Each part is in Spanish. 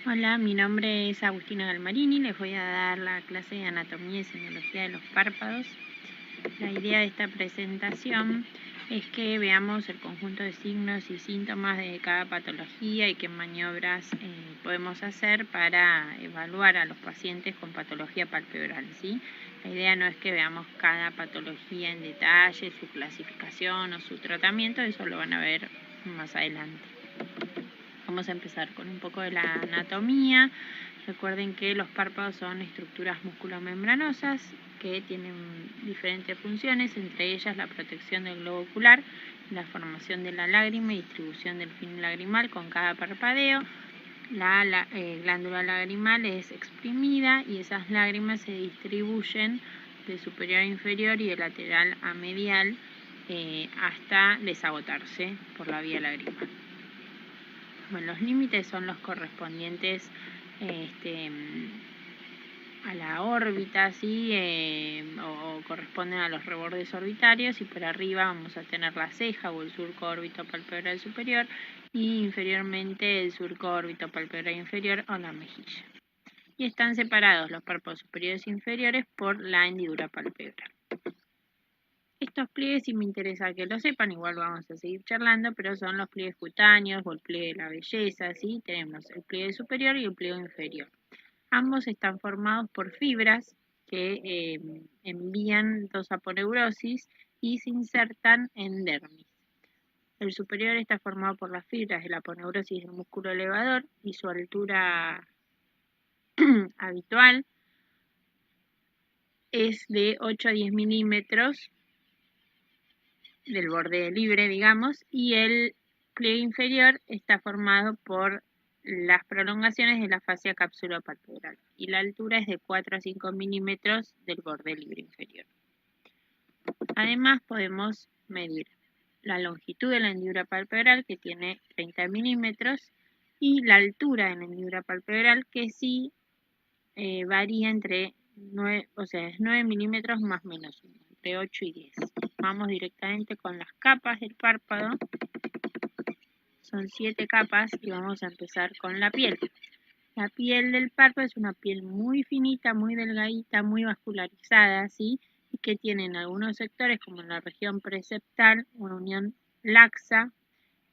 Hola, mi nombre es Agustina Galmarini, les voy a dar la clase de anatomía y semiología de los párpados. La idea de esta presentación es que veamos el conjunto de signos y síntomas de cada patología y qué maniobras podemos hacer para evaluar a los pacientes con patología palpebral, ¿sí? La idea no es que veamos cada patología en detalle, su clasificación o su tratamiento, eso lo van a ver más adelante. Vamos a empezar con un poco de la anatomía. Recuerden que los párpados son estructuras musculomembranosas que tienen diferentes funciones, entre ellas la protección del globo ocular, la formación de la lágrima y distribución del film lagrimal con cada parpadeo. La glándula lagrimal es exprimida y esas lágrimas se distribuyen de superior a inferior y de lateral a medial hasta desagotarse por la vía lagrimal. Bueno, los límites son los correspondientes a la órbita, ¿sí? O corresponden a los rebordes orbitarios, y por arriba vamos a tener la ceja o el surco órbito-palpebral superior, y inferiormente el surco órbito-palpebral inferior o la mejilla. Y están separados los párpados superiores e inferiores por la hendidura palpebral. Estos pliegues, si me interesa que lo sepan, igual vamos a seguir charlando, pero son los pliegues cutáneos o el pliegue de la belleza, ¿sí? Tenemos el pliegue superior y el pliegue inferior. Ambos están formados por fibras que envían dos aponeurosis y se insertan en dermis. El superior está formado por las fibras de la aponeurosis del músculo elevador y su altura habitual es de 8 a 10 milímetros del borde libre, digamos, y el pliegue inferior está formado por las prolongaciones de la fascia capsulopalpebral y la altura es de 4 a 5 milímetros del borde libre inferior. Además podemos medir la longitud de la hendidura palpebral, que tiene 30 milímetros, y la altura de la hendidura palpebral, que sí varía entre 9, o sea, es 9 milímetros más o menos 1, entre 8 y 10. Vamos directamente con las capas del párpado. Son 7 capas y vamos a empezar con la piel. La piel del párpado es una piel muy finita, muy delgadita, muy vascularizada, ¿sí? Y que tiene en algunos sectores, como en la región preseptal, una unión laxa,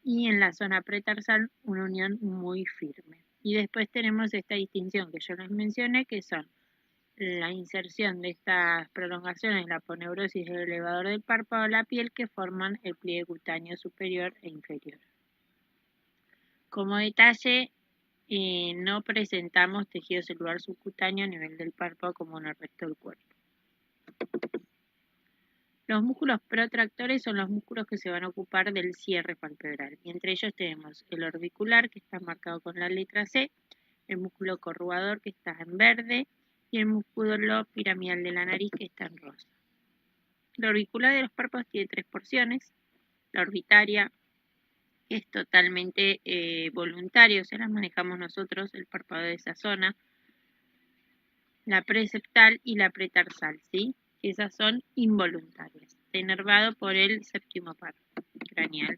y en la zona pretarsal una unión muy firme. Y después tenemos esta distinción que yo les mencioné, que son la inserción de estas prolongaciones, la aponeurosis del elevador del párpado a la piel, que forman el pliegue cutáneo superior e inferior. Como detalle, no presentamos tejido celular subcutáneo a nivel del párpado como en el resto del cuerpo. Los músculos protractores son los músculos que se van a ocupar del cierre palpebral, y entre ellos tenemos el orbicular, que está marcado con la letra C, el músculo corrugador, que está en verde, y el músculo piramidal de la nariz, que está en rosa. La orbicular de los párpados tiene 3 porciones: la orbitaria, que es totalmente voluntaria, o sea, la manejamos nosotros, el párpado de esa zona; la preseptal y la pretarsal, ¿sí? Esas son involuntarias, está inervado por el séptimo par craneal,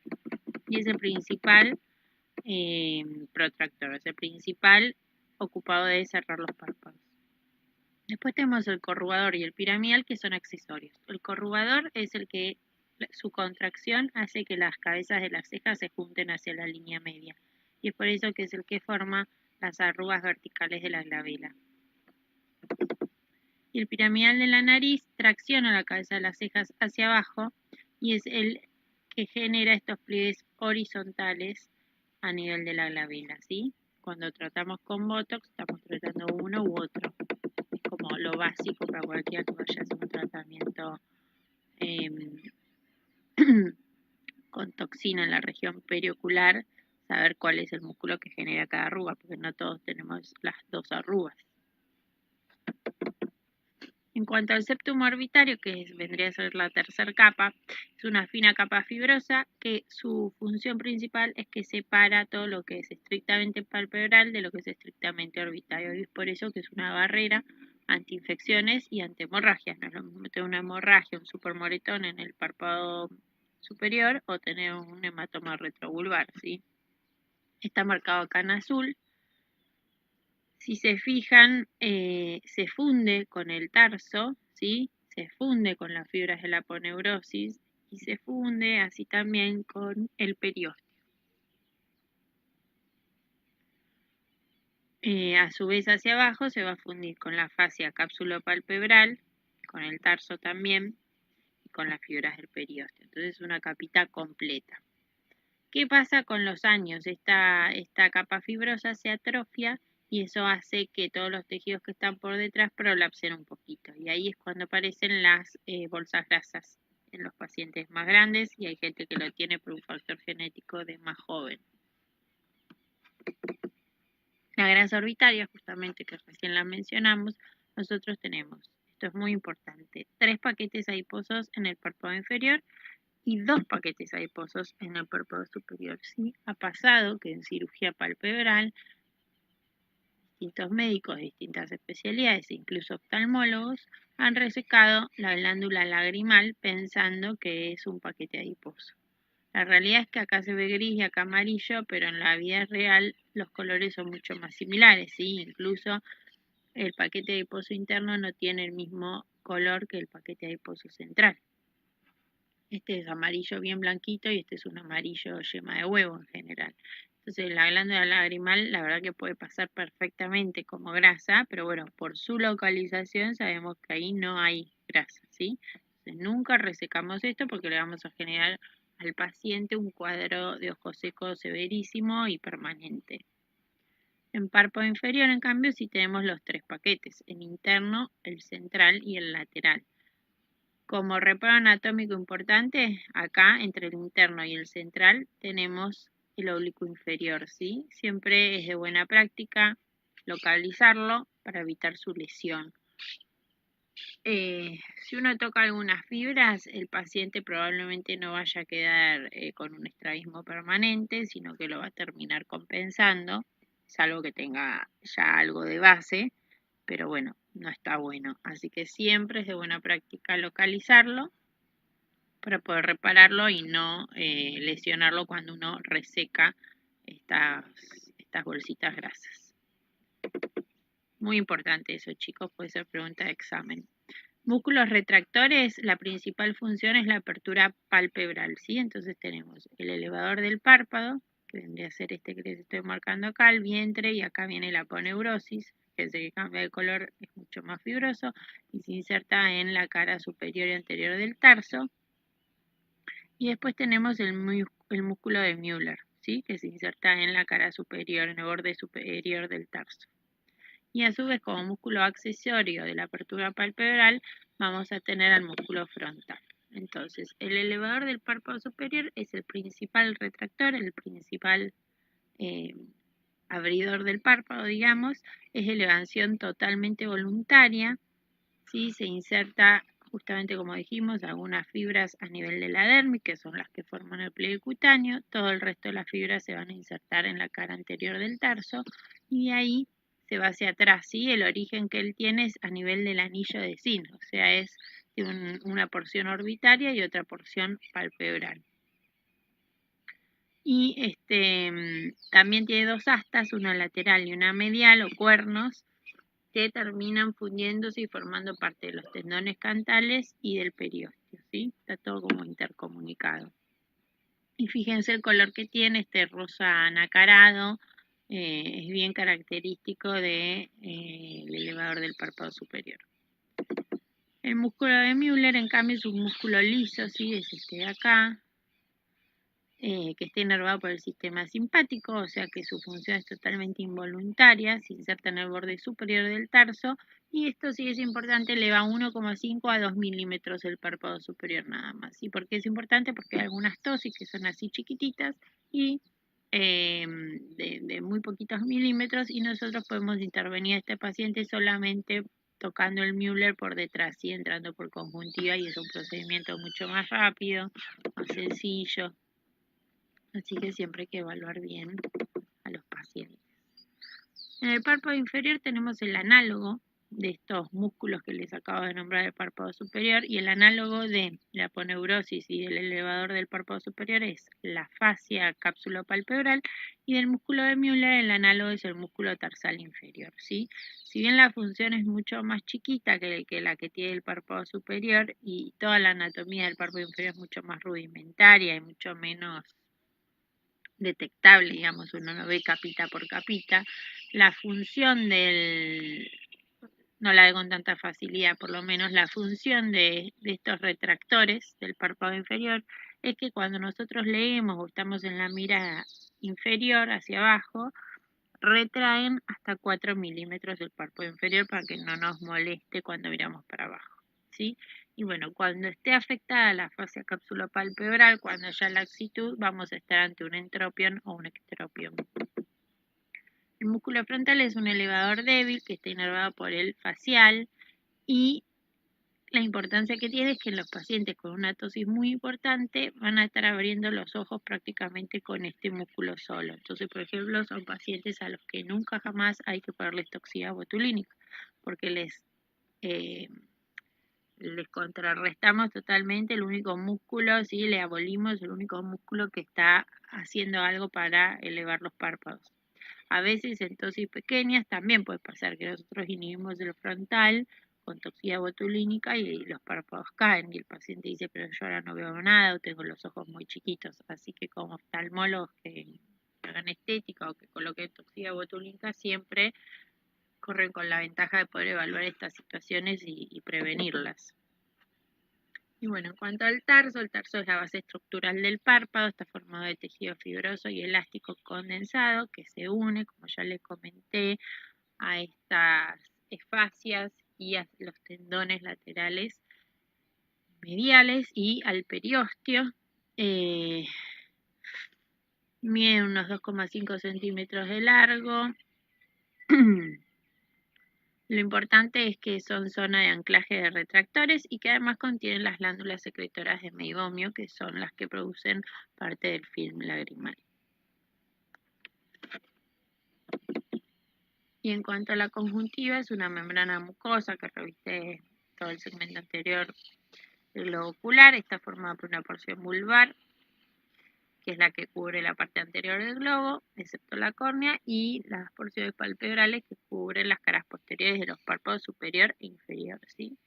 y es el principal protractor, es el principal ocupado de cerrar los párpados. Después tenemos el corrugador y el piramidal, que son accesorios. El corrugador es el que su contracción hace que las cabezas de las cejas se junten hacia la línea media, y es por eso que es el que forma las arrugas verticales de la glabela. Y el piramidal de la nariz tracciona la cabeza de las cejas hacia abajo y es el que genera estos pliegues horizontales a nivel de la glabela, ¿sí? Cuando tratamos con Botox estamos tratando uno u otro. Es como lo básico para cualquiera que vaya a hacer un tratamiento con toxina en la región periocular, saber cuál es el músculo que genera cada arruga, porque no todos tenemos las dos arrugas. En cuanto al septum orbitario, que vendría a ser la tercera capa, es una fina capa fibrosa que su función principal es que separa todo lo que es estrictamente palpebral de lo que es estrictamente orbitario, y es por eso que es una barrera ante infecciones y ante hemorragias. No es lo mismo tener una hemorragia, un supermoretón en el párpado superior, o tener un hematoma retrovulvar, ¿sí? Está marcado acá en azul. Si se fijan, se funde con el tarso, ¿sí? Se funde con las fibras de la aponeurosis y se funde así también con el periósteo. A su vez hacia abajo se va a fundir con la fascia cápsulo-palpebral, con el tarso también y con las fibras del periósteo. Entonces es una capita completa. ¿Qué pasa con los años? Esta capa fibrosa se atrofia y eso hace que todos los tejidos que están por detrás prolapsen un poquito. Y ahí es cuando aparecen las bolsas grasas en los pacientes más grandes y hay gente que lo tiene por un factor genético de más joven. La grasa orbitaria, justamente que recién la mencionamos, nosotros tenemos, esto es muy importante, 3 paquetes adiposos en el párpado inferior y 2 paquetes adiposos en el párpado superior. ¿Sí? Ha pasado que en cirugía palpebral, distintos médicos de distintas especialidades, incluso oftalmólogos, han resecado la glándula lagrimal pensando que es un paquete adiposo. La realidad es que acá se ve gris y acá amarillo, pero en la vida real los colores son mucho más similares, ¿sí? Incluso el paquete adiposo interno no tiene el mismo color que el paquete adiposo central. Este es amarillo bien blanquito y este es un amarillo yema de huevo en general. Entonces la glándula lagrimal la verdad que puede pasar perfectamente como grasa, pero bueno, por su localización sabemos que ahí no hay grasa, ¿sí? Entonces nunca resecamos esto porque le vamos a generar al paciente un cuadro de ojo seco severísimo y permanente. En párpado inferior, en cambio, sí tenemos los 3 paquetes, el interno, el central y el lateral. Como reparo anatómico importante, acá entre el interno y el central tenemos el oblicuo inferior, ¿sí? Siempre es de buena práctica localizarlo para evitar su lesión. Si uno toca algunas fibras, el paciente probablemente no vaya a quedar con un estrabismo permanente, sino que lo va a terminar compensando, salvo que tenga ya algo de base, pero bueno, no está bueno. Así que siempre es de buena práctica localizarlo para poder repararlo y no lesionarlo cuando uno reseca estas bolsitas grasas. Muy importante eso, chicos, puede ser pregunta de examen. Músculos retractores, la principal función es la apertura palpebral, ¿sí? Entonces tenemos el elevador del párpado, que vendría a ser este que les estoy marcando acá, el vientre, y acá viene la aponeurosis, que es el que cambia de color, es mucho más fibroso, y se inserta en la cara superior y anterior del tarso. Y después tenemos el músculo de Müller, ¿sí? Que se inserta en la cara superior, en el borde superior del tarso. Y a su vez, como músculo accesorio de la apertura palpebral, vamos a tener al músculo frontal. Entonces, el elevador del párpado superior es el principal retractor, el principal abridor del párpado, digamos, es elevación totalmente voluntaria, ¿sí? Se inserta justamente como dijimos, algunas fibras a nivel de la dermis, que son las que forman el pliegue cutáneo, todo el resto de las fibras se van a insertar en la cara anterior del tarso y ahí se va hacia atrás, ¿sí? El origen que él tiene es a nivel del anillo de Zinc, o sea, es una porción orbitaria y otra porción palpebral. Y también tiene 2 astas, una lateral y una medial o cuernos, que terminan fundiéndose y formando parte de los tendones cantales y del periósteo, ¿sí? Está todo como intercomunicado. Y fíjense el color que tiene, este rosa anacarado, es bien característico del elevador del párpado superior. El músculo de Müller, en cambio, es un músculo liso, ¿sí? Es este de acá, que está inervado por el sistema simpático, o sea que su función es totalmente involuntaria, se inserta en el borde superior del tarso, y esto sí es importante, eleva 1,5 a 2 milímetros el párpado superior nada más. ¿Y por qué es importante? Porque hay algunas tosis que son así chiquititas y de muy poquitos milímetros, y nosotros podemos intervenir a este paciente solamente tocando el Müller por detrás, ¿sí? Entrando por conjuntiva, y es un procedimiento mucho más rápido, más sencillo. Así que siempre hay que evaluar bien a los pacientes. En el párpado inferior tenemos el análogo estos músculos que les acabo de nombrar del párpado superior, y el análogo de la aponeurosis y del elevador del párpado superior es la fascia cápsulo-palpebral, y del músculo de Müller el análogo es el músculo tarsal inferior, ¿sí? Si bien la función es mucho más chiquita que la que tiene el párpado superior, y toda la anatomía del párpado inferior es mucho más rudimentaria y mucho menos detectable, digamos, uno lo ve capita por capita, la función no la ve con tanta facilidad, por lo menos la función de estos retractores del párpado inferior es que cuando nosotros leemos o estamos en la mira inferior hacia abajo, retraen hasta 4 milímetros del párpado inferior para que no nos moleste cuando miramos para abajo, ¿sí? Y bueno, cuando esté afectada la fascia cápsulo-palpebral, cuando haya laxitud, vamos a estar ante un entropión o un extropión. El músculo frontal es un elevador débil que está inervado por el facial, y la importancia que tiene es que los pacientes con una tosis muy importante van a estar abriendo los ojos prácticamente con este músculo solo. Entonces, por ejemplo, son pacientes a los que nunca jamás hay que ponerles toxina botulínica, porque les contrarrestamos totalmente el único músculo, ¿sí? Le abolimos el único músculo que está haciendo algo para elevar los párpados. A veces en dosis pequeñas también puede pasar que nosotros inhibimos el frontal con toxina botulínica y los párpados caen y el paciente dice, pero yo ahora no veo nada o tengo los ojos muy chiquitos. Así que como oftalmólogos que hagan estética o que coloquen toxina botulínica siempre corren con la ventaja de poder evaluar estas situaciones y prevenirlas. Y bueno, en cuanto al tarso, el tarso es la base estructural del párpado, está formado de tejido fibroso y elástico condensado que se une, como ya les comenté, a estas fascias y a los tendones laterales mediales y al periósteo. Mide unos 2,5 centímetros de largo. Lo importante es que son zona de anclaje de retractores y que además contienen las glándulas secretoras de meibomio, que son las que producen parte del film lagrimal. Y en cuanto a la conjuntiva, es una membrana mucosa que reviste todo el segmento anterior del globo ocular. Está formada por una porción vulvar, que es la que cubre la parte anterior del globo, excepto la córnea, y las porciones palpebrales que cubren las caras posteriores de los párpados superior e inferior, ¿sí?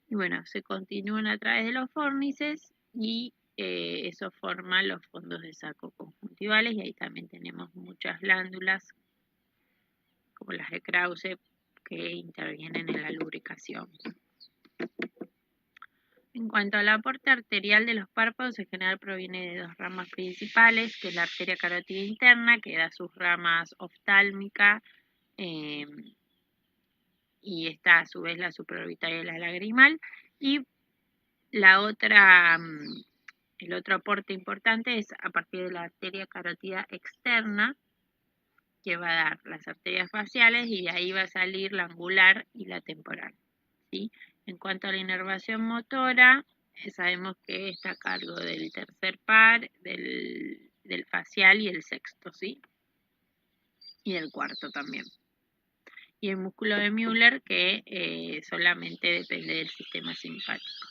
Y bueno, se continúan a través de los fórnices y eso forma los fondos de saco conjuntivales, y ahí también tenemos muchas glándulas, como las de Krause, que intervienen en la lubricación. En cuanto al aporte arterial de los párpados, en general proviene de dos ramas principales, que es la arteria carótida interna, que da sus ramas oftálmica, y está a su vez la supraorbitaria y la lagrimal, y la otra, el otro aporte importante es a partir de la arteria carótida externa, que va a dar las arterias faciales, y de ahí va a salir la angular y la temporal, ¿sí? En cuanto a la inervación motora, sabemos que está a cargo del tercer par, del facial y el sexto, ¿sí? Y del cuarto también. Y el músculo de Müller, que solamente depende del sistema simpático.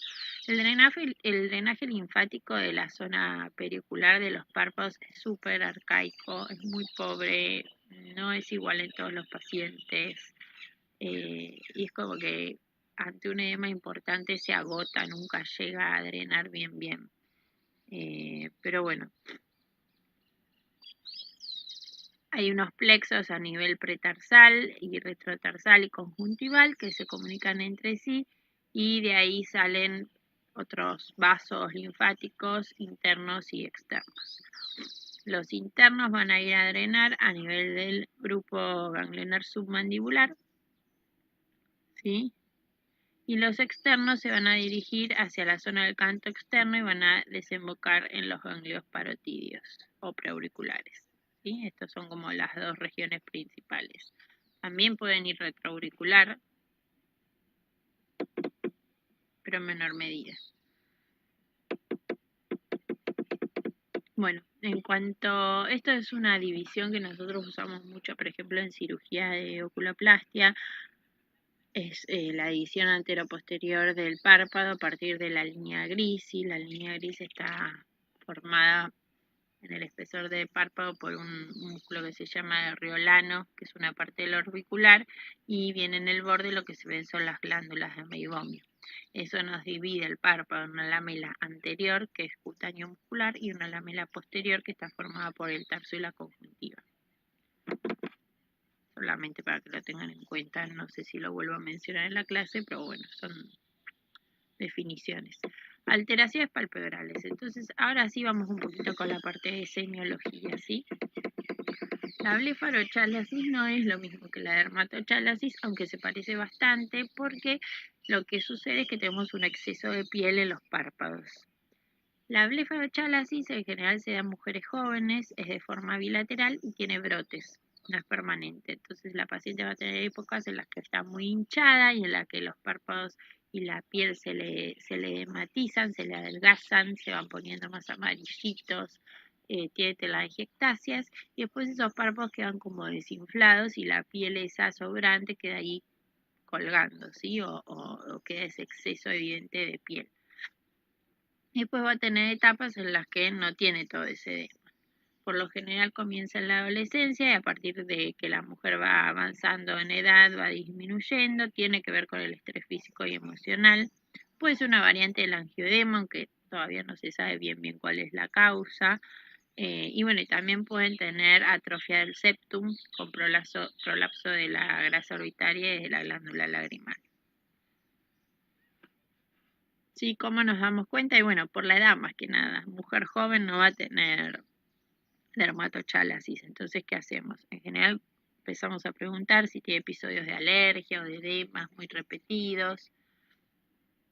El drenaje linfático de la zona periocular de los párpados es súper arcaico, es muy pobre, no es igual en todos los pacientes, y es como que ante un edema importante se agota, nunca llega a drenar bien. Pero bueno, hay unos plexos a nivel pretarsal y retrotarsal y conjuntival que se comunican entre sí, y de ahí salen otros vasos linfáticos internos y externos. Los internos van a ir a drenar a nivel del grupo ganglionar submandibular, ¿sí? Y los externos se van a dirigir hacia la zona del canto externo y van a desembocar en los ganglios parotídeos o preauriculares, ¿sí? Estas son como las dos regiones principales. También pueden ir retroauricular, pero en menor medida. Bueno, en cuanto, esto es una división que nosotros usamos mucho, por ejemplo, en cirugía de oculoplastia, es la división anteroposterior del párpado a partir de la línea gris, y la línea gris está formada en el espesor del párpado por un músculo que se llama riolano, que es una parte del orbicular, y viene en el borde lo que se ven son las glándulas de meibomio. Eso nos divide el párpado en una lamela anterior, que es cutáneo muscular, y una lamela posterior, que está formada por el tarso y la conjuntiva. Solamente para que lo tengan en cuenta, no sé si lo vuelvo a mencionar en la clase, pero bueno, son definiciones. Alteraciones palpebrales. Entonces, ahora sí vamos un poquito con la parte de semiología, ¿sí? La blefarochalasis no es lo mismo que la dermatochalasis, aunque se parece bastante, porque lo que sucede es que tenemos un exceso de piel en los párpados. La blefarochalasis en general se da en mujeres jóvenes, es de forma bilateral y tiene brotes, no es permanente. Entonces la paciente va a tener épocas en las que está muy hinchada y en las que los párpados y la piel se le matizan, se le adelgazan, se van poniendo más amarillitos, tiene telangiectasias, y después esos párpados quedan como desinflados y la piel esa sobrante queda ahí colgando, ¿sí? O queda ese exceso evidente de piel. Después va a tener etapas en las que no tiene todo ese edema. Por lo general comienza en la adolescencia y a partir de que la mujer va avanzando en edad, va disminuyendo, tiene que ver con el estrés físico y emocional. Puede ser una variante del angioedema, aunque todavía no se sabe bien cuál es la causa. Y bueno, y también pueden tener atrofia del septum con prolapso de la grasa orbitaria y de la glándula lagrimal. Sí, ¿cómo nos damos cuenta? Y bueno, por la edad más que nada. Mujer joven no va a tener dermatochalasis. Entonces, ¿qué hacemos? En general empezamos a preguntar si tiene episodios de alergia o de edemas muy repetidos.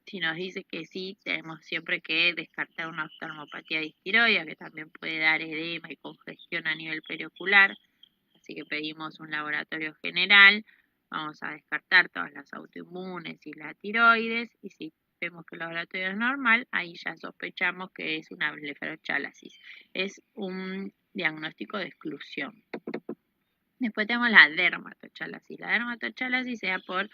Si nos dice que sí, tenemos siempre que descartar una oftalmopatía disquiroidea, que también puede dar edema y congestión a nivel periocular. Así que pedimos un laboratorio general. Vamos a descartar todas las autoinmunes y la tiroides. Y si vemos que el laboratorio es normal, ahí ya sospechamos que es una blefarochalasis. Es un diagnóstico de exclusión. Después tenemos la dermatochalasis. La dermatochalasis se da por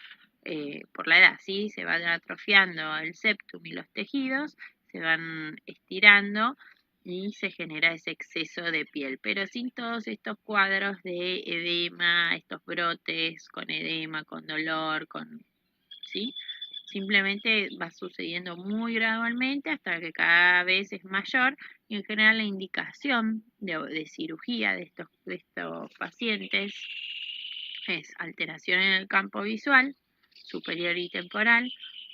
la edad, ¿sí? Se va atrofiando el septum y los tejidos, se van estirando y se genera ese exceso de piel, pero sin todos estos cuadros de edema, estos brotes con edema, con dolor, ¿sí? Simplemente va sucediendo muy gradualmente hasta que cada vez es mayor, y en general la indicación de cirugía de estos pacientes es alteración en el campo visual, superior y temporal,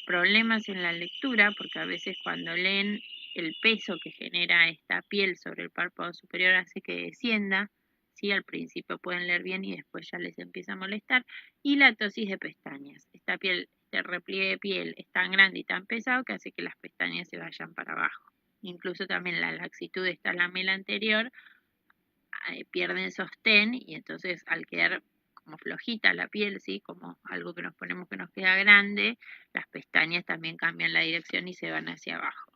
problemas en la lectura, porque a veces cuando leen el peso que genera esta piel sobre el párpado superior hace que descienda, ¿sí? Al principio pueden leer bien y después ya les empieza a molestar, y la tosis de pestañas. Esta piel, este repliegue de piel es tan grande y tan pesado que hace que las pestañas se vayan para abajo. Incluso también la laxitud de esta lamela anterior pierden sostén, y entonces al quedar como flojita la piel, ¿sí? Como algo que nos ponemos que nos queda grande, las pestañas también cambian la dirección y se van hacia abajo.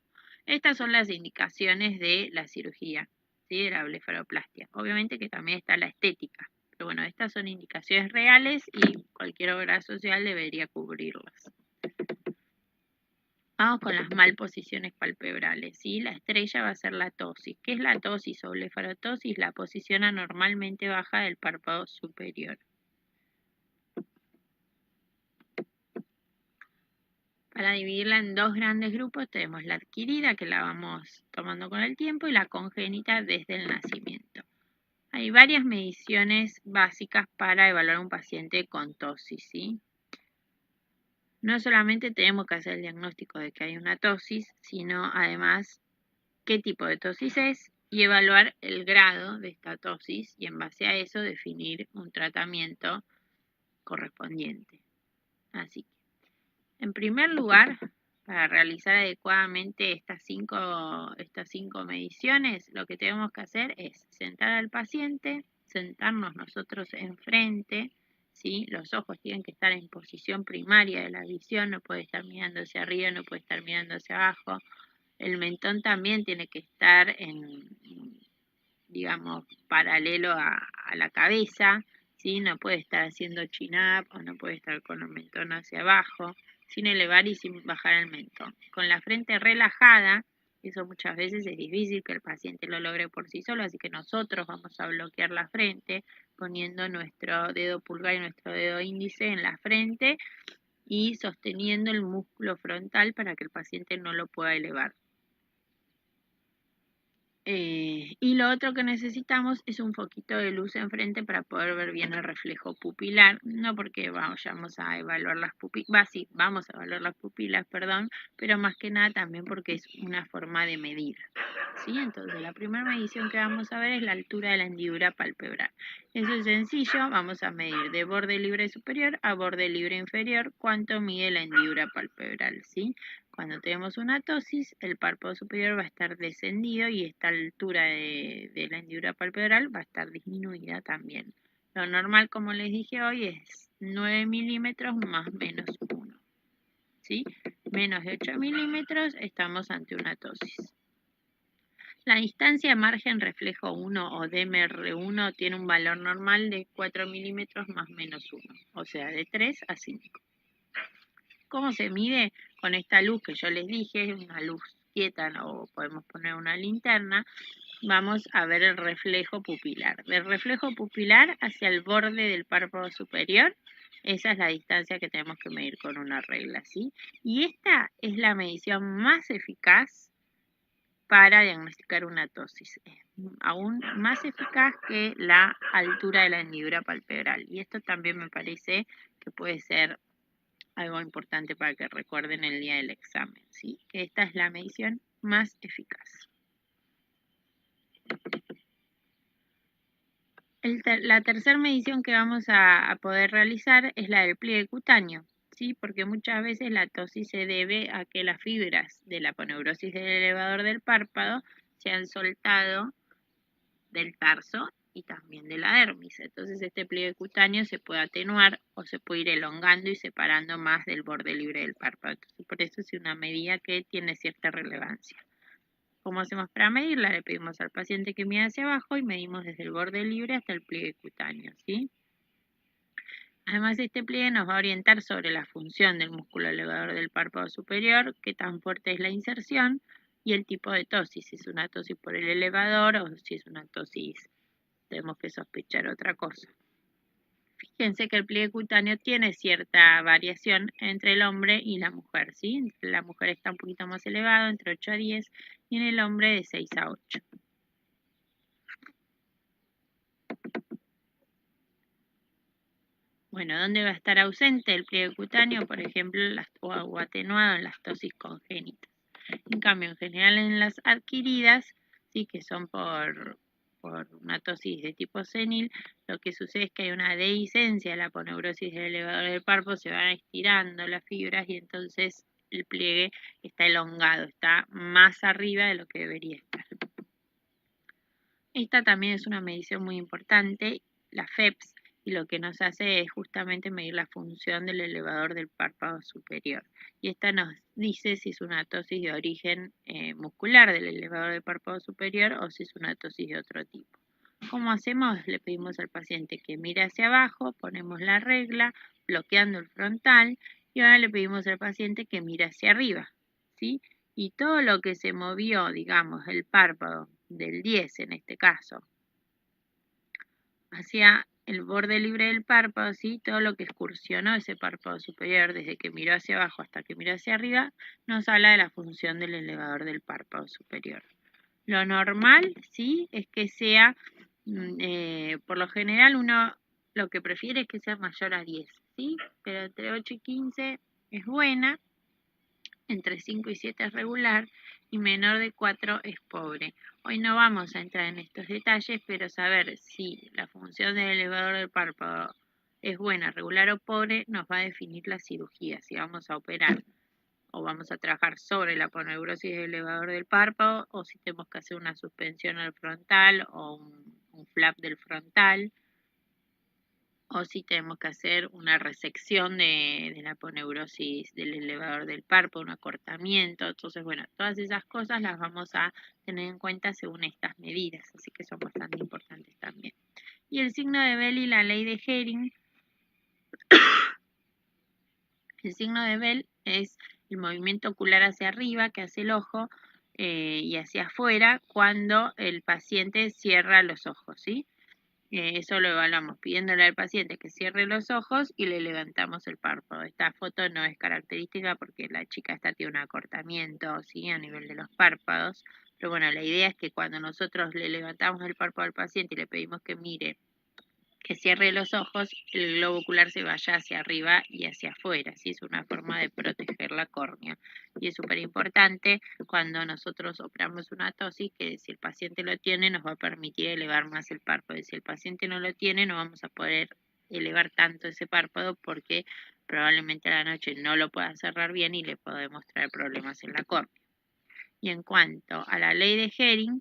Estas son las indicaciones de la cirugía, ¿sí? De la blefaroplastia. Obviamente que también está la estética, pero bueno, estas son indicaciones reales y cualquier obra social debería cubrirlas. Vamos con las malposiciones palpebrales, ¿sí? La estrella va a ser la tosis. ¿Qué es la tosis o blefarotosis? La posición anormalmente baja del párpado superior. Para dividirla en dos grandes grupos tenemos la adquirida, que la vamos tomando con el tiempo, y la congénita desde el nacimiento. Hay varias mediciones básicas para evaluar a un paciente con tosis, ¿sí? No solamente tenemos que hacer el diagnóstico de que hay una tosis, sino además qué tipo de tosis es y evaluar el grado de esta tosis, y en base a eso definir un tratamiento correspondiente. Así que, en primer lugar, para realizar adecuadamente estas cinco mediciones, lo que tenemos que hacer es sentar al paciente, sentarnos nosotros enfrente, ¿sí? Los ojos tienen que estar en posición primaria de la visión, no puede estar mirando hacia arriba, no puede estar mirando hacia abajo. El mentón también tiene que estar digamos, paralelo a la cabeza, ¿sí? No puede estar haciendo chin-up o no puede estar con el mentón hacia abajo, sin elevar y sin bajar el mentón. Con la frente relajada, eso muchas veces es difícil que el paciente lo logre por sí solo, así que nosotros vamos a bloquear la frente poniendo nuestro dedo pulgar y nuestro dedo índice en la frente y sosteniendo el músculo frontal para que el paciente no lo pueda elevar. Y lo otro que necesitamos es un foquito de luz enfrente para poder ver bien el reflejo pupilar, no porque vayamos a evaluar las pupilas, sí, vamos a evaluar las pupilas, perdón, pero más que nada también porque es una forma de medir, ¿sí? Entonces la primera medición que vamos a ver es la altura de la hendidura palpebral. Eso es sencillo, vamos a medir de borde libre superior a borde libre inferior cuánto mide la hendidura palpebral, ¿sí? Cuando tenemos una tosis, el párpado superior va a estar descendido y esta altura de la hendidura palpebral va a estar disminuida también. Lo normal, como les dije hoy, es 9 milímetros más menos 1. ¿Sí? Menos de 8 milímetros estamos ante una tosis. La distancia margen reflejo 1 o DMR1 tiene un valor normal de 4 milímetros más menos 1, o sea, de 3 a 5. ¿Cómo se mide? Con esta luz que yo les dije, una luz quieta, o podemos poner una linterna, vamos a ver el reflejo pupilar. Del reflejo pupilar hacia el borde del párpado superior, esa es la distancia que tenemos que medir con una regla, ¿sí? Y esta es la medición más eficaz para diagnosticar una tosis. Es aún más eficaz que la altura de la hendidura palpebral. Y esto también me parece que puede ser algo importante para que recuerden el día del examen, ¿sí? Que esta es la medición más eficaz. La tercera medición que vamos a poder realizar es la del pliegue cutáneo, ¿sí? Porque muchas veces la tosis se debe a que las fibras de la aponeurosis del elevador del párpado se han soltado del tarso y también de la dermis. Entonces este pliegue cutáneo se puede atenuar o se puede ir elongando y separando más del borde libre del párpado. Entonces, por eso es una medida que tiene cierta relevancia. ¿Cómo hacemos para medirla? Le pedimos al paciente que mide hacia abajo y medimos desde el borde libre hasta el pliegue cutáneo, ¿sí? Además, este pliegue nos va a orientar sobre la función del músculo elevador del párpado superior, qué tan fuerte es la inserción y el tipo de tosis, si es una tosis por el elevador o si es una tosis, tenemos que sospechar otra cosa. Fíjense que el pliegue cutáneo tiene cierta variación entre el hombre y la mujer, ¿sí? La mujer está un poquito más elevado, entre 8 a 10, y en el hombre de 6 a 8. Bueno, ¿dónde va a estar ausente el pliegue cutáneo? Por ejemplo, o atenuado en las tosis congénitas. En cambio, en general en las adquiridas, sí que son por una tosis de tipo senil, lo que sucede es que hay una dehiscencia de la aponeurosis del elevador del párpado, se van estirando las fibras y entonces el pliegue está elongado, está más arriba de lo que debería estar. Esta también es una medición muy importante, la FEPS, y lo que nos hace es justamente medir la función del elevador del párpado superior. Y esta nos dice si es una tosis de origen muscular del elevador del párpado superior o si es una tosis de otro tipo. ¿Cómo hacemos? Le pedimos al paciente que mire hacia abajo, ponemos la regla, bloqueando el frontal, y ahora le pedimos al paciente que mire hacia arriba, ¿sí? Y todo lo que se movió, digamos, el párpado del 10 en este caso, hacia el borde libre del párpado, ¿sí? Todo lo que excursionó ese párpado superior desde que miró hacia abajo hasta que miró hacia arriba, nos habla de la función del elevador del párpado superior. Lo normal, ¿sí? Es que sea, por lo general uno lo que prefiere es que sea mayor a 10, ¿sí? Pero entre 8 y 15 es buena, entre 5 y 7 es regular y menor de 4 es pobre. Hoy no vamos a entrar en estos detalles, pero saber si la función del elevador del párpado es buena, regular o pobre nos va a definir la cirugía, si vamos a operar o vamos a trabajar sobre la aponeurosis del elevador del párpado o si tenemos que hacer una suspensión al frontal o un flap del frontal, o si tenemos que hacer una resección de la aponeurosis del elevador del párpado, un acortamiento. Entonces, bueno, todas esas cosas las vamos a tener en cuenta según estas medidas, así que son bastante importantes también. Y el signo de Bell y la ley de Hering. El signo de Bell es el movimiento ocular hacia arriba que hace el ojo y hacia afuera cuando el paciente cierra los ojos, ¿sí? Eso lo evaluamos pidiéndole al paciente que cierre los ojos y le levantamos el párpado. Esta foto no es característica porque la chica esta tiene un acortamiento, ¿sí? A nivel de los párpados. Pero bueno, la idea es que cuando nosotros le levantamos el párpado al paciente y le pedimos que mire, que cierre los ojos, el globo ocular se vaya hacia arriba y hacia afuera, ¿sí? Es una forma de proteger la córnea. Y es súper importante cuando nosotros operamos una tosis, que si el paciente lo tiene nos va a permitir elevar más el párpado. Y si el paciente no lo tiene, no vamos a poder elevar tanto ese párpado porque probablemente a la noche no lo pueda cerrar bien y le podemos traer problemas en la córnea. Y en cuanto a la ley de Hering,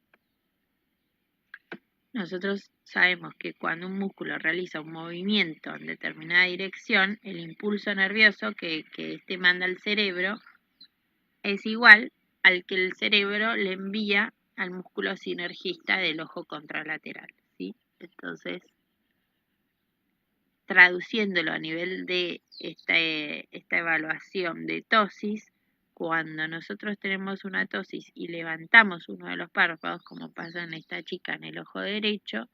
nosotros sabemos que cuando un músculo realiza un movimiento en determinada dirección, el impulso nervioso que este manda al cerebro es igual al que el cerebro le envía al músculo sinergista del ojo contralateral, ¿sí? Entonces, traduciéndolo a nivel de esta evaluación de tosis, cuando nosotros tenemos una tosis y levantamos uno de los párpados, como pasa en esta chica en el ojo derecho,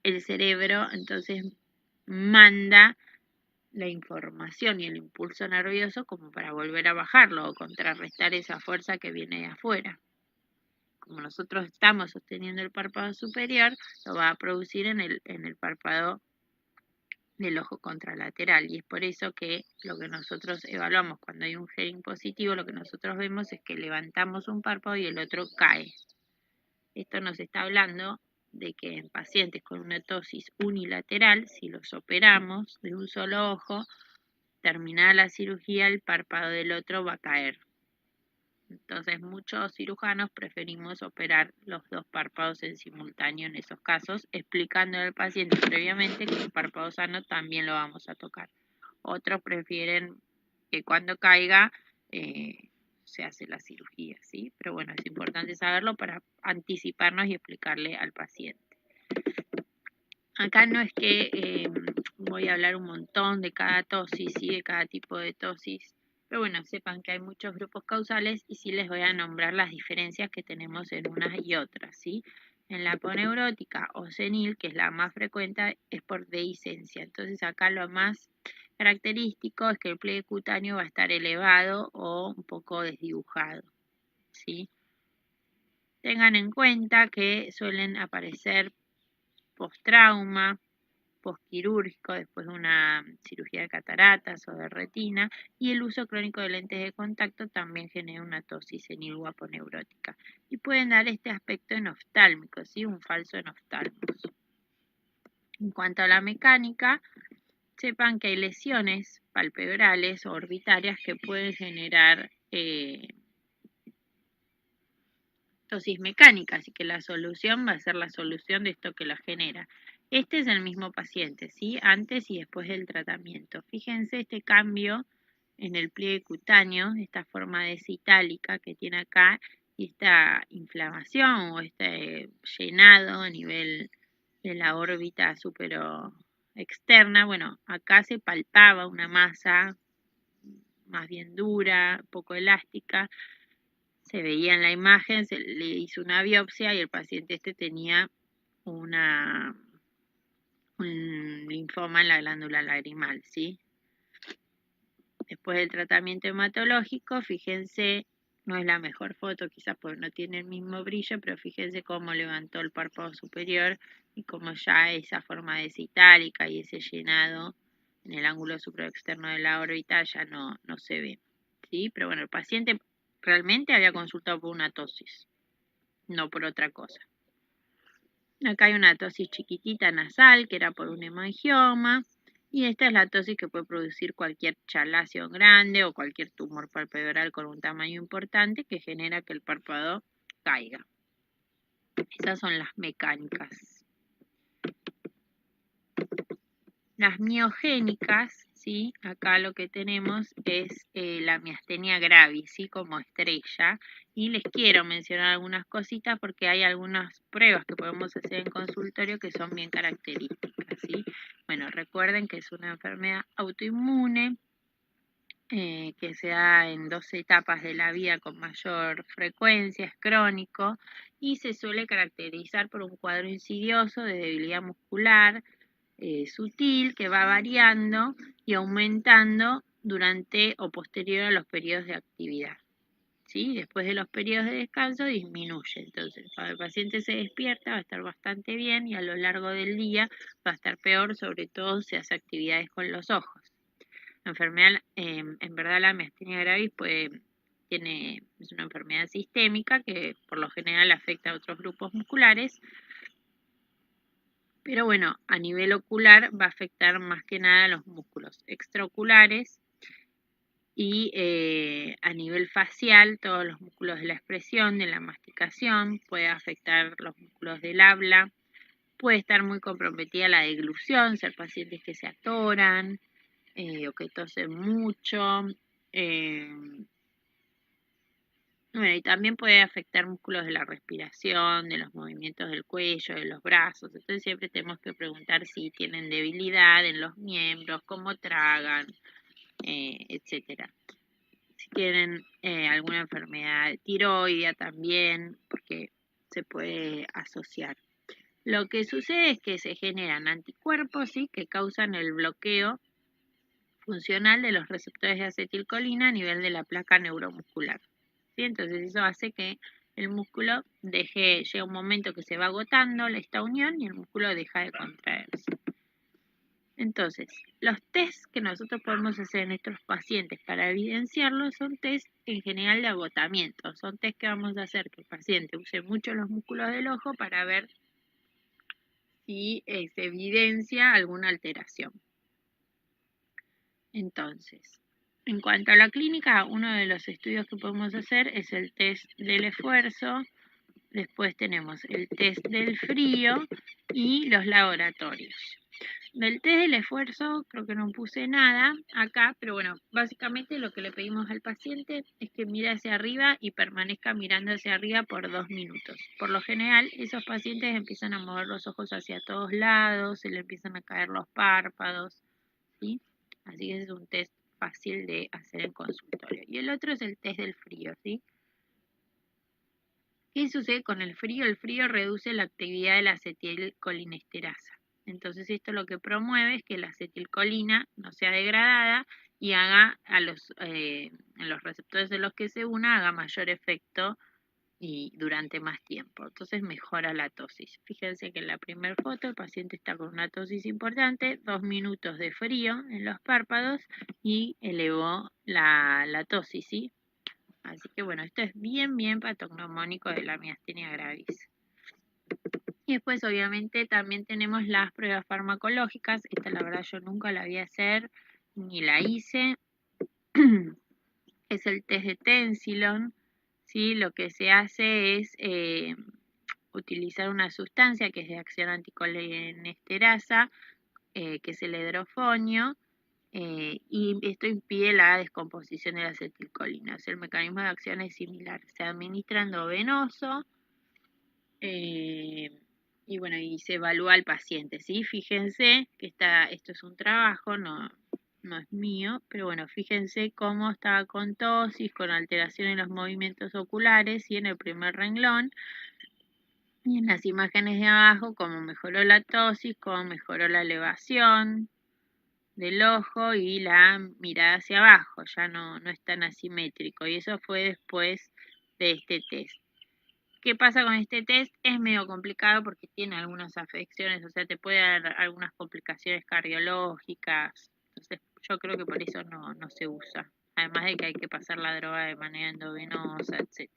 el cerebro entonces manda la información y el impulso nervioso como para volver a bajarlo o contrarrestar esa fuerza que viene de afuera. Como nosotros estamos sosteniendo el párpado superior, lo va a producir en el párpado del ojo contralateral, y es por eso que lo que nosotros evaluamos cuando hay un Hering positivo, lo que nosotros vemos es que levantamos un párpado y el otro cae. Esto nos está hablando de que en pacientes con una tosis unilateral, si los operamos de un solo ojo, terminada la cirugía, el párpado del otro va a caer. Entonces, muchos cirujanos preferimos operar los dos párpados en simultáneo en esos casos, explicando al paciente previamente que el párpado sano también lo vamos a tocar. Otros prefieren que cuando caiga se hace la cirugía, ¿sí? Pero bueno, es importante saberlo para anticiparnos y explicarle al paciente. Acá no es que voy a hablar un montón de cada tosis, ¿sí? De cada tipo de tosis, pero bueno, sepan que hay muchos grupos causales y sí les voy a nombrar las diferencias que tenemos en unas y otras, ¿sí? En la aponeurótica o senil, que es la más frecuente, es por dehiscencia. Entonces acá lo más característico es que el pliegue cutáneo va a estar elevado o un poco desdibujado, ¿sí? Tengan en cuenta que suelen aparecer post-trauma, postquirúrgico, después de una cirugía de cataratas o de retina, y el uso crónico de lentes de contacto también genera una tosis senil o aponeurótica. Y pueden dar este aspecto enoftálmico, ¿sí? Un falso enoftalmos. En cuanto a la mecánica, sepan que hay lesiones palpebrales o orbitarias que pueden generar tosis mecánica, así que la solución va a ser la solución de esto que la genera. Este es el mismo paciente, ¿sí? Antes y después del tratamiento. Fíjense este cambio en el pliegue cutáneo, esta forma descitálica que tiene acá, y esta inflamación o este llenado a nivel de la órbita supero externa. Bueno, acá se palpaba una masa más bien dura, poco elástica. Se veía en la imagen, se le hizo una biopsia y el paciente este tenía un linfoma en la glándula lagrimal, ¿sí? Después del tratamiento hematológico, fíjense, no es la mejor foto quizás porque no tiene el mismo brillo, pero fíjense cómo levantó el párpado superior y cómo ya esa forma descitálica y ese llenado en el ángulo supraexterno de la órbita ya no se ve, ¿sí? Pero bueno, el paciente realmente había consultado por una tosis, no por otra cosa. Acá hay una tosis chiquitita nasal, que era por un hemangioma, y esta es la tosis que puede producir cualquier chalación grande o cualquier tumor palpebral con un tamaño importante que genera que el párpado caiga. Esas son las mecánicas. Las miogénicas, ¿sí? Acá lo que tenemos es la miastenia gravis, ¿sí? Como estrella, Y les quiero mencionar algunas cositas porque hay algunas pruebas que podemos hacer en consultorio que son bien características, ¿sí? Bueno, recuerden que es una enfermedad autoinmune, que se da en 2 etapas de la vida con mayor frecuencia, es crónico y se suele caracterizar por un cuadro insidioso de debilidad muscular, sutil, que va variando y aumentando durante o posterior a los periodos de actividad. ¿Sí? Después de los periodos de descanso disminuye. Entonces, cuando el paciente se despierta va a estar bastante bien y a lo largo del día va a estar peor, sobre todo si hace actividades con los ojos. La enfermedad, en verdad la miastenia gravis es una enfermedad sistémica que por lo general afecta a otros grupos musculares, pero bueno, a nivel ocular va a afectar más que nada a los músculos extraoculares y a nivel facial todos los músculos de la expresión, de la masticación, puede afectar los músculos del habla, puede estar muy comprometida la deglución, ser pacientes que se atoran o que tosen mucho. Bueno, y también puede afectar músculos de la respiración, de los movimientos del cuello, de los brazos. Entonces siempre tenemos que preguntar si tienen debilidad en los miembros, cómo tragan, etcétera. Si tienen alguna enfermedad tiroidea también, porque se puede asociar. Lo que sucede es que se generan anticuerpos, ¿sí?, que causan el bloqueo funcional de los receptores de acetilcolina a nivel de la placa neuromuscular. ¿Sí? Entonces eso hace que el músculo llega un momento que se va agotando esta unión y el músculo deja de contraerse. Entonces, los test que nosotros podemos hacer en nuestros pacientes para evidenciarlo son test en general de agotamiento. Son test que vamos a hacer que el paciente use mucho los músculos del ojo para ver si se evidencia alguna alteración. Entonces, en cuanto a la clínica, uno de los estudios que podemos hacer es el test del esfuerzo, después tenemos el test del frío y los laboratorios. Del test del esfuerzo creo que no puse nada acá, pero bueno, básicamente lo que le pedimos al paciente es que mire hacia arriba y permanezca mirando hacia arriba por 2 minutos. Por lo general, esos pacientes empiezan a mover los ojos hacia todos lados, se le empiezan a caer los párpados, ¿sí? Así que es un test fácil de hacer en consultorio. Y el otro es el test del frío, ¿sí? ¿Qué sucede con el frío? El frío reduce la actividad de la acetilcolinesterasa. Entonces esto lo que promueve es que la acetilcolina no sea degradada y haga en los receptores de los que se una haga mayor efecto y durante más tiempo. Entonces mejora la tosis. Fíjense que en la primera foto el paciente está con una tosis importante, 2 minutos de frío en los párpados y elevó la tosis, ¿sí? Así que bueno, esto es bien patognomónico de la miastenia gravis. Y después obviamente también tenemos las pruebas farmacológicas. Esta la verdad yo nunca la vi hacer, ni la hice. Es el test de Tensilon, ¿sí? Lo que se hace es utilizar una sustancia que es de acción anticolinesterasa, que es el hidrofonio, y esto impide la descomposición de la acetilcolina. O sea, el mecanismo de acción es similar. Se administra endovenoso y bueno, y se evalúa al paciente, ¿sí? Fíjense que esto es un trabajo, no es mío, pero bueno, fíjense cómo estaba con tosis, con alteración en los movimientos oculares, y en el primer renglón, y en las imágenes de abajo, cómo mejoró la tosis, cómo mejoró la elevación del ojo y la mirada hacia abajo, ya no es tan asimétrico, y eso fue después de este test. ¿Qué pasa con este test? Es medio complicado porque tiene algunas afecciones, o sea, te puede dar algunas complicaciones cardiológicas, entonces yo creo que por eso no se usa, además de que hay que pasar la droga de manera endovenosa, etc.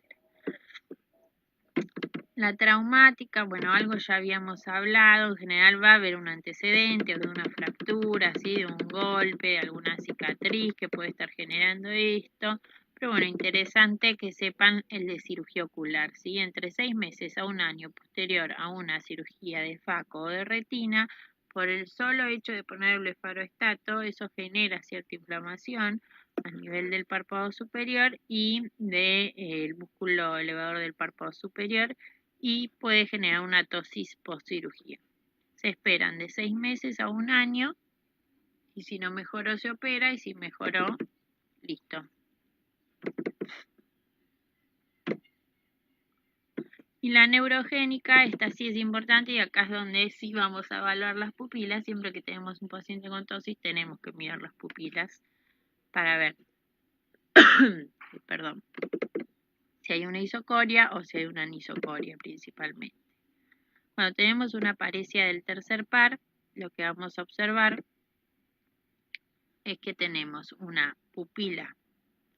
La traumática, bueno, algo ya habíamos hablado, en general va a haber un antecedente o de una fractura, ¿sí? De un golpe, alguna cicatriz que puede estar generando esto. Pero bueno, interesante que sepan el de cirugía ocular, ¿sí? Entre 6 meses a un año posterior a una cirugía de faco o de retina, por el solo hecho de poner blefaroestato, eso genera cierta inflamación a nivel del párpado superior y del músculo elevador del párpado superior y puede generar una tosis postcirugía. Se esperan de 6 meses a 1 año y si no mejoró se opera y si mejoró, listo. Y la neurogénica, esta sí es importante y acá es donde sí vamos a evaluar las pupilas. Siempre que tenemos un paciente con tosis tenemos que mirar las pupilas para ver perdón, si hay una isocoria o si hay una anisocoria principalmente. Cuando tenemos una paresia del tercer par, lo que vamos a observar es que tenemos una pupila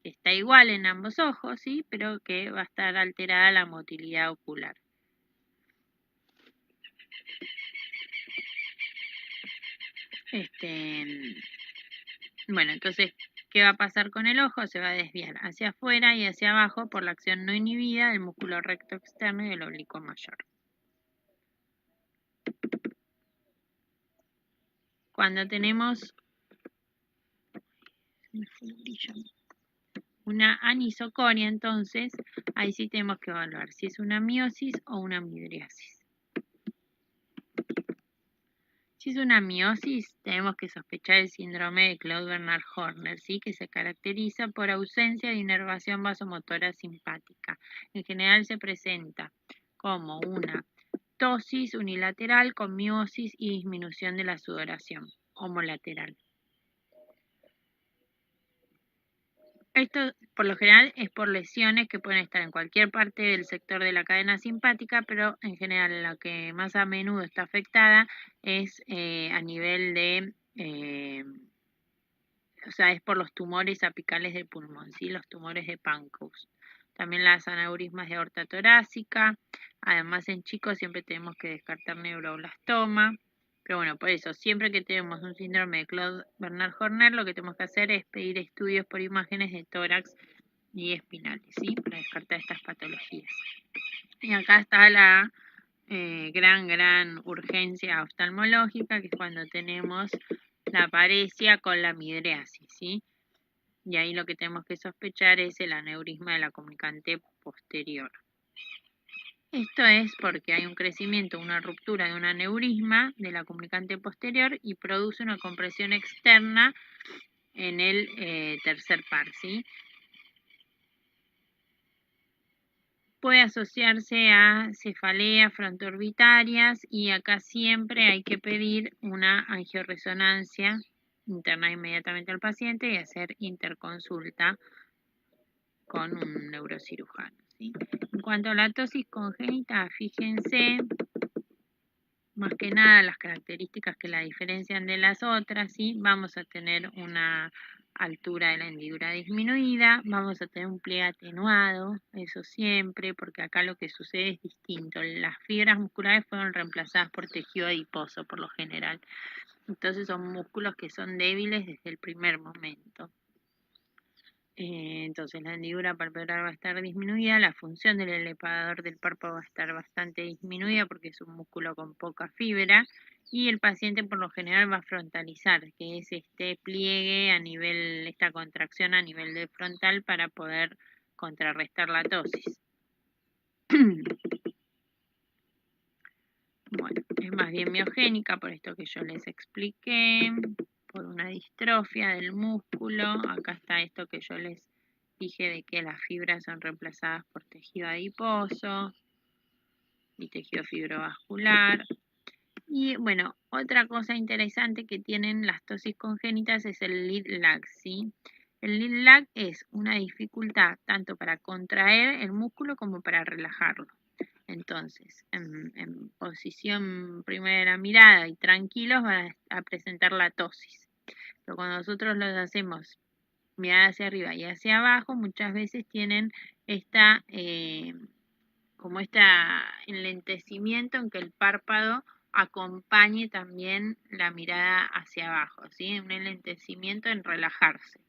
que está igual en ambos ojos, ¿sí? Pero que va a estar alterada la motilidad ocular. Bueno, entonces, ¿qué va a pasar con el ojo? Se va a desviar hacia afuera y hacia abajo por la acción no inhibida del músculo recto externo y del oblicuo mayor. Cuando tenemos una anisocoria, entonces, ahí sí tenemos que evaluar si es una miosis o una midriasis. Si es una miosis, tenemos que sospechar el síndrome de Claude-Bernard Horner, ¿sí? Que se caracteriza por ausencia de inervación vasomotora simpática. En general se presenta como una tosis unilateral con miosis y disminución de la sudoración, homolateral. Esto, por lo general, es por lesiones que pueden estar en cualquier parte del sector de la cadena simpática, pero en general la que más a menudo está afectada es a nivel de, o sea, es por los tumores apicales del pulmón, ¿sí? Los tumores de Pancoast. También las aneurismas de aorta torácica. Además, en chicos siempre tenemos que descartar neuroblastoma. Pero bueno, por eso, siempre que tenemos un síndrome de Claude-Bernard Horner, lo que tenemos que hacer es pedir estudios por imágenes de tórax y espinales, ¿sí? Para descartar estas patologías. Y acá está la gran urgencia oftalmológica, que es cuando tenemos la paresia con la midriasis, ¿sí? Y ahí lo que tenemos que sospechar es el aneurisma de la comunicante posterior. Esto es porque hay un crecimiento, una ruptura de un aneurisma de la comunicante posterior y produce una compresión externa en el tercer par, ¿sí? Puede asociarse a cefaleas frontoorbitarias y acá siempre hay que pedir una angioresonancia, internar inmediatamente al paciente y hacer interconsulta con un neurocirujano, ¿sí? En cuanto a la tosis congénita, fíjense más que nada las características que la diferencian de las otras, ¿sí? Vamos a tener una altura de la hendidura disminuida, vamos a tener un pliegue atenuado, eso siempre, porque acá lo que sucede es distinto. Las fibras musculares fueron reemplazadas por tejido adiposo por lo general. Entonces son músculos que son débiles desde el primer momento. Entonces la hendidura palpebral va a estar disminuida, la función del elevador del párpado va a estar bastante disminuida porque es un músculo con poca fibra y el paciente por lo general va a frontalizar, que es este pliegue a nivel, esta contracción a nivel del frontal para poder contrarrestar la tosis. Bueno, es más bien miogénica por esto que yo les expliqué, por una distrofia del músculo. Acá está esto que yo les dije de que las fibras son reemplazadas por tejido adiposo y tejido fibrovascular. Y bueno, otra cosa interesante que tienen las tosis congénitas es el lead lag, ¿sí? El lead lag es una dificultad tanto para contraer el músculo como para relajarlo. Entonces, en posición primera mirada y tranquilos van a presentar la tosis. Pero cuando nosotros los hacemos mirada hacia arriba y hacia abajo, muchas veces tienen como este enlentecimiento en que el párpado acompañe también la mirada hacia abajo, ¿sí? Un enlentecimiento en relajarse.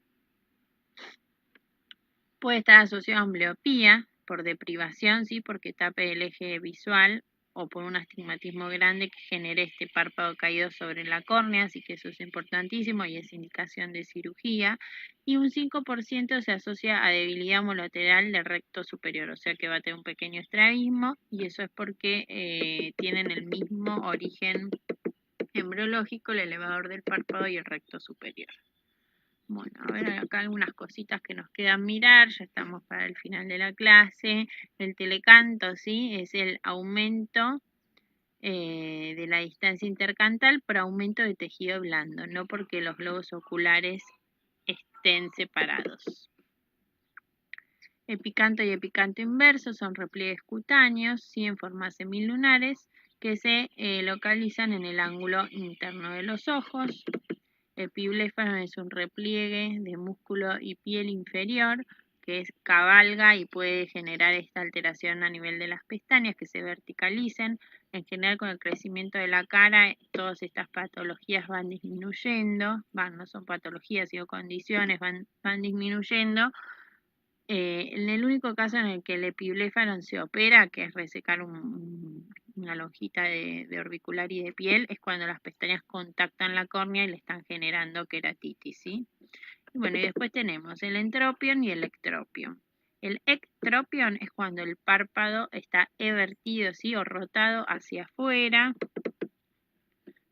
Puede estar asociado a ambbliopía por deprivación, ¿sí? Porque tape el eje visual o por un astigmatismo grande que genere este párpado caído sobre la córnea, así que eso es importantísimo y es indicación de cirugía. Y un 5% se asocia a debilidad homolateral del recto superior, o sea que va a tener un pequeño estrabismo, y eso es porque tienen el mismo origen embriológico, el elevador del párpado y el recto superior. Bueno, a ver acá algunas cositas que nos quedan mirar, ya estamos para el final de la clase. El telecanto, ¿sí? Es el aumento de la distancia intercantal por aumento de tejido blando, no porque los globos oculares estén separados. Epicanto y epicanto inverso son repliegues cutáneos, ¿sí? En formas semilunares que se localizan en el ángulo interno de los ojos. Epibléfano es un repliegue de músculo y piel inferior que cabalga y puede generar esta alteración a nivel de las pestañas que se verticalicen. En general, con el crecimiento de la cara, todas estas patologías van disminuyendo, no son patologías, sino condiciones, van disminuyendo. En el único caso en el que el epibléfano se opera, que es resecar una lonjita de orbicular y de piel, es cuando las pestañas contactan la córnea y le están generando queratitis, ¿sí? Bueno, y después tenemos el entropion y el ectropion. El ectropion es cuando el párpado está evertido, ¿sí? O rotado hacia afuera.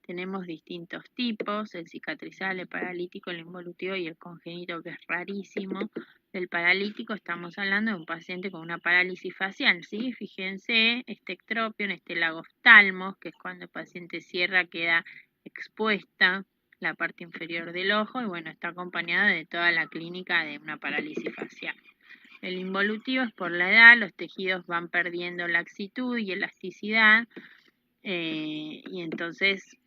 Tenemos distintos tipos, el cicatrizal, el paralítico, el involutivo y el congénito, que es rarísimo. Del paralítico estamos hablando de un paciente con una parálisis facial, ¿sí? Fíjense, este ectropion, este lagoftalmos, que es cuando el paciente cierra, queda expuesta la parte inferior del ojo y bueno, está acompañado de toda la clínica de una parálisis facial. El involutivo es por la edad, los tejidos van perdiendo laxitud y elasticidad y entonces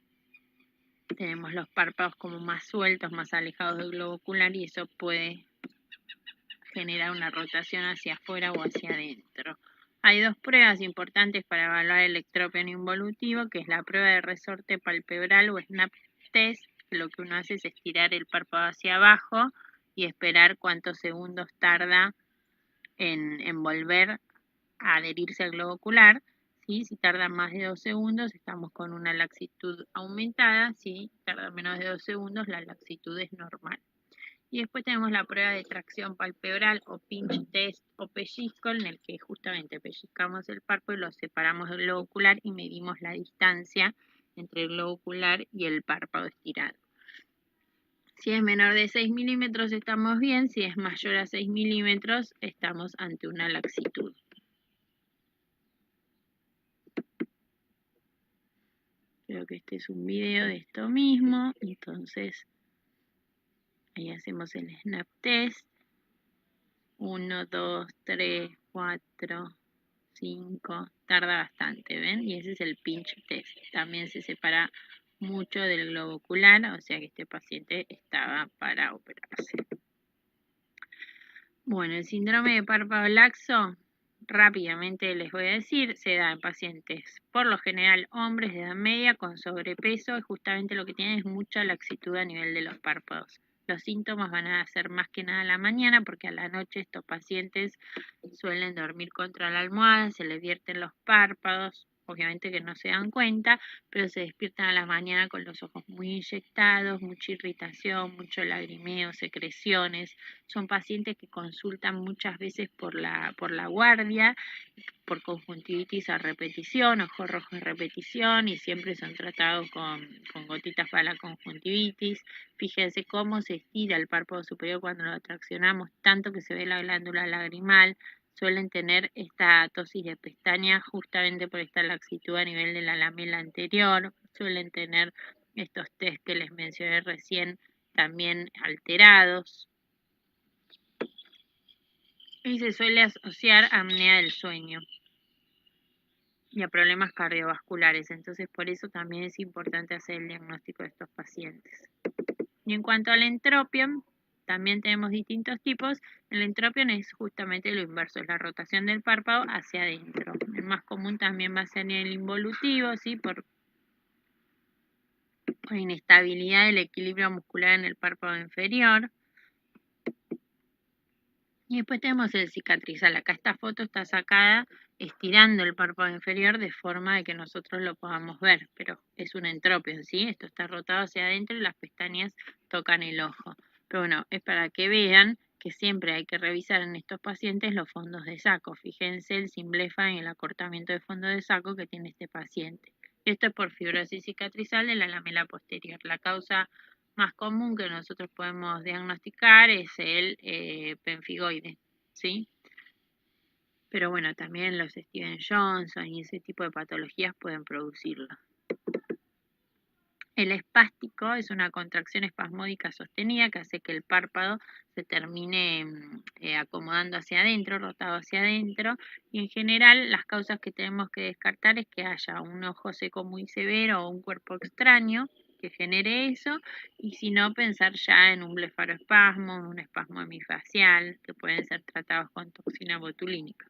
tenemos los párpados como más sueltos, más alejados del globo ocular y eso puede generar una rotación hacia afuera o hacia adentro. Hay dos pruebas importantes para evaluar el ectropion involutivo, que es la prueba de resorte palpebral o snap test, que lo que uno hace es estirar el párpado hacia abajo y esperar cuántos segundos tarda en volver a adherirse al globo ocular. ¿Sí? Si tarda más de 2 segundos, estamos con una laxitud aumentada. Si tarda menos de 2 segundos, la laxitud es normal. Y después tenemos la prueba de tracción palpebral o pinch test o pellizco, en el que justamente pellizcamos el párpado y lo separamos del globo ocular y medimos la distancia entre el globo ocular y el párpado estirado. Si es menor de 6 milímetros estamos bien, si es mayor a 6 milímetros estamos ante una laxitud. Creo que este es un video de esto mismo, entonces ahí hacemos el snap test. 1, 2, 3, 4, 5, tarda bastante, ¿ven? Y ese es el pinch test. También se separa mucho del globo ocular, o sea que este paciente estaba para operarse. Bueno, el síndrome de párpado laxo, rápidamente les voy a decir, se da en pacientes, por lo general hombres de edad media con sobrepeso, y justamente lo que tienen es mucha laxitud a nivel de los párpados. Los síntomas van a ser más que nada a la mañana, porque a la noche estos pacientes suelen dormir contra la almohada, se les vierten los párpados, obviamente que no se dan cuenta, pero se despiertan a la mañana con los ojos muy inyectados, mucha irritación, mucho lagrimeo, secreciones. Son pacientes que consultan muchas veces por la guardia, por conjuntivitis a repetición, ojo rojo a repetición, y siempre son tratados con gotitas para la conjuntivitis. Fíjense cómo se estira el párpado superior cuando lo traccionamos, tanto que se ve la glándula lagrimal. Suelen tener esta tosis de pestaña justamente por esta laxitud a nivel de la lamela anterior. Suelen tener estos test que les mencioné recién también alterados. Y se suele asociar a apnea del sueño y a problemas cardiovasculares. Entonces, por eso también es importante hacer el diagnóstico de estos pacientes. Y en cuanto al entropion, también tenemos distintos tipos. El entropion es justamente lo inverso, es la rotación del párpado hacia adentro. El más común también va a ser el involutivo, ¿sí? Por inestabilidad del equilibrio muscular en el párpado inferior. Y después tenemos el cicatrizal. Acá esta foto está sacada estirando el párpado inferior de forma de que nosotros lo podamos ver, pero es un entropio, ¿sí? Esto está rotado hacia adentro y las pestañas tocan el ojo. Pero bueno, es para que vean que siempre hay que revisar en estos pacientes los fondos de saco. Fíjense el Simblefa en el acortamiento de fondo de saco que tiene este paciente. Esto es por fibrosis cicatrizal de la lamela posterior. La causa más común que nosotros podemos diagnosticar es el pemfigoide, ¿sí? Pero bueno, también los Steven Johnson y ese tipo de patologías pueden producirlo. El espástico es una contracción espasmódica sostenida que hace que el párpado se termine acomodando hacia adentro, rotado hacia adentro, y en general las causas que tenemos que descartar es que haya un ojo seco muy severo o un cuerpo extraño que genere eso, y si no, pensar ya en un blefaroespasmo, un espasmo hemifacial, que pueden ser tratados con toxina botulínica.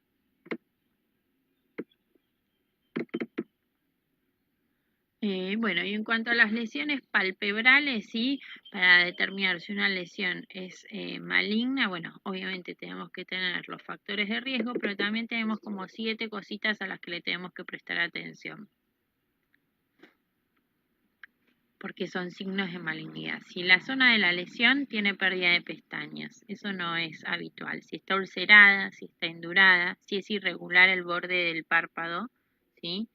Bueno, y en cuanto a las lesiones palpebrales, sí, para determinar si una lesión es maligna, bueno, obviamente tenemos que tener los factores de riesgo, pero también tenemos como 7 cositas a las que le tenemos que prestar atención, porque son signos de malignidad. Si la zona de la lesión tiene pérdida de pestañas, eso no es habitual. Si está ulcerada, si está endurada, si es irregular el borde del párpado, ¿sí?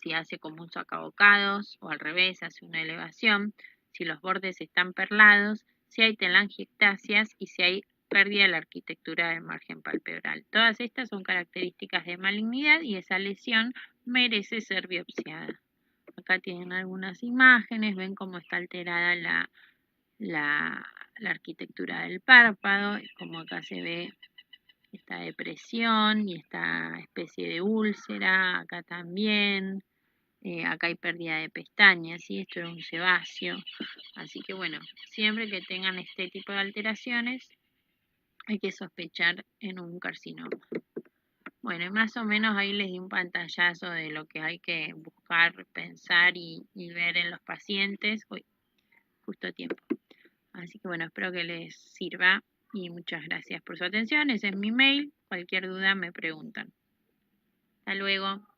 Si hace como un sacabocados o al revés, hace una elevación, si los bordes están perlados, si hay telangiectasias y si hay pérdida de la arquitectura del margen palpebral. Todas estas son características de malignidad y esa lesión merece ser biopsiada. Acá tienen algunas imágenes, ven cómo está alterada la arquitectura del párpado, como acá se ve esta depresión y esta especie de úlcera, acá también. Acá hay pérdida de pestañas, y esto es un sebáceo. Así que bueno, siempre que tengan este tipo de alteraciones, hay que sospechar en un carcinoma. Bueno, y más o menos ahí les di un pantallazo de lo que hay que buscar, pensar y ver en los pacientes. Uy, justo a tiempo. Así que bueno, espero que les sirva y muchas gracias por su atención. Ese es mi mail. Cualquier duda me preguntan. Hasta luego.